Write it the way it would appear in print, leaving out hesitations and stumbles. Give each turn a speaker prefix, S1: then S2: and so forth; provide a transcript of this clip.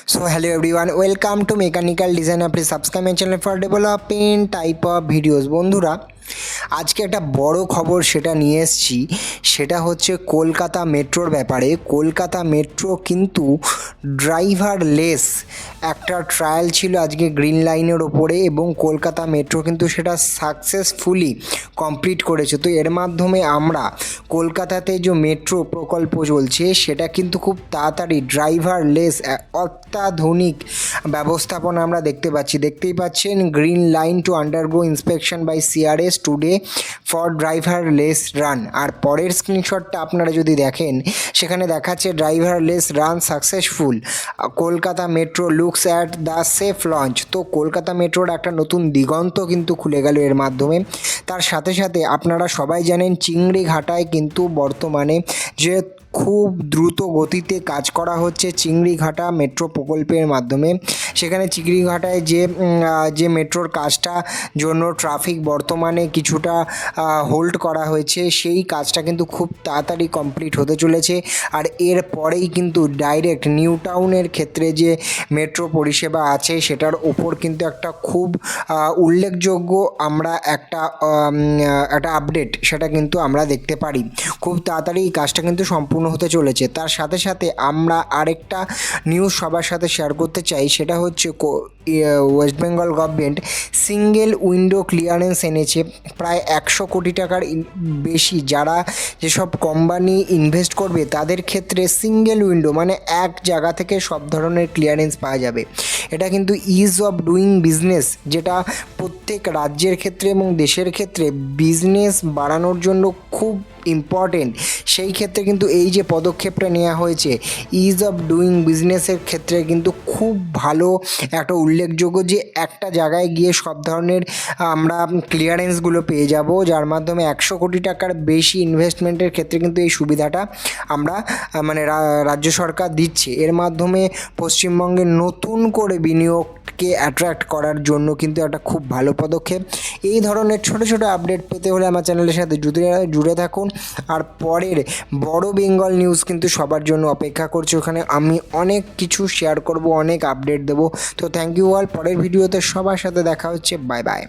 S1: So hello everyone, welcome to Mechanical Designer. Please subscribe my channel for developing type of videos. বন্ধুরা, আজকে একটা বড় খবর সেটা নিয়ে এসেছি, সেটা হচ্ছে কলকাতা মেট্রোর ব্যাপারে। কলকাতা মেট্রো কিন্তু ড্রাইভারলেস একটা ট্রায়াল ছিল আজকে গ্রিন লাইনের ওপরে, এবং কলকাতা মেট্রো কিন্তু সেটা সাকসেসফুলি কমপ্লিট করেছে। তো এর মাধ্যমে আমরা কলকাতাতে যে মেট্রো প্রকল্প চলছে সেটা কিন্তু খুব তাড়াতাড়ি ড্রাইভারলেস অত্যাধুনিক ব্যবস্থাপনা আমরা দেখতেই পাচ্ছেন। Green line to undergo inspection by CRS today for driverless run. আর পরের স্ক্রিনশটটা আপনারা যদি দেখেন, সেখানে দেখাচ্ছে driverless run successful, Kolkata metro looks at the safe launch. তো কলকাতা মেট্রোর একটা নতুন দিগন্ত কিন্তু খুলে গেল এর মাধ্যমে। তার সাথে সাথে আপনারা সবাই জানেন চিংড়িঘাটায় কিন্তু বর্তমানে যে খুব দ্রুত গতিতে কাজ করা হচ্ছে চিংড়িঘাটা মেট্রো প্রকল্পের মাধ্যমে। সেখানে চিংড়িঘাটায় যে মেট্রোর কাজটা জন্য ট্রাফিক বর্তমানে কিছুটা হোল্ড করা হয়েছে, সেই কাজটা কিন্তু খুব তাড়াতাড়ি কমপ্লিট হতে চলেছে। আর এর পরেই কিন্তু ডাইরেক্ট নিউ টাউনের ক্ষেত্রে যে মেট্রো পরিষেবা আছে সেটার ওপর কিন্তু একটা খুব উল্লেখযোগ্য আমরা একটা আপডেট সেটা কিন্তু আমরা দেখতে পারি। খুব তাড়াতাড়ি এই কাজটা কিন্তু সম্পূর্ণ হতে চলেছে। তার সাথে সাথে আমরা আরেকটা নিউজ সবার সাথে শেয়ার করতে চাই, সেটা হচ্ছে West Bengal government single window clearance এনেছে প্রায় 100 কোটি টাকার বেশি। যারা যেসব কোম্পানি ইনভেস্ট করবে তাদের ক্ষেত্রে সিঙ্গেল উইন্ডো মানে এক জায়গা থেকে সব ধরনের ক্লিয়ারেন্স পাওয়া যাবে। এটা কিন্তু ইজ অফ ডুইং বিজনেস, যেটা প্রত্যেক রাজ্যের ক্ষেত্রে এবং দেশের ক্ষেত্রে বিজনেস বাড়ানোর জন্য খুব ইম্পর্টেন্ট। সেই ক্ষেত্রে কিন্তু এই যে পদক্ষেপটা নেওয়া হয়েছে ইজ অফ ডুইং বিজনেসের ক্ষেত্রে কিন্তু খুব ভালো একটা উল্লেখযোগ্য, যে একটা জায়গায় গিয়ে সব ধরনের আমরা ক্লিয়ারেন্সগুলো পেয়ে যাব, যার মাধ্যমে 100 কোটি টাকার বেশি ইনভেস্টমেন্টের ক্ষেত্রে কিন্তু এই সুবিধাটা আমরা মানে রাজ্য সরকার দিচ্ছে। এর মাধ্যমে পশ্চিমবঙ্গে নতুন করে বিনিয়োগকে অ্যাট্রাক্ট করার জন্য কিন্তু একটা খুব ভালো পদক্ষেপ। এই ধরনের ছোট ছোট আপডেট পেতে হলে আমার চ্যানেলের সাথে জুড়ে থাকুন। আর পরের বড় বেঙ্গল নিউজ কিন্তু সবার জন্য অপেক্ষা করছে, ওখানে আমি অনেক কিছু শেয়ার করব, অনেক আপডেট দেবো। তো থ্যাংক ইউ অল। পরের ভিডিওতে সবার সাথে দেখা হচ্ছে। Bye bye.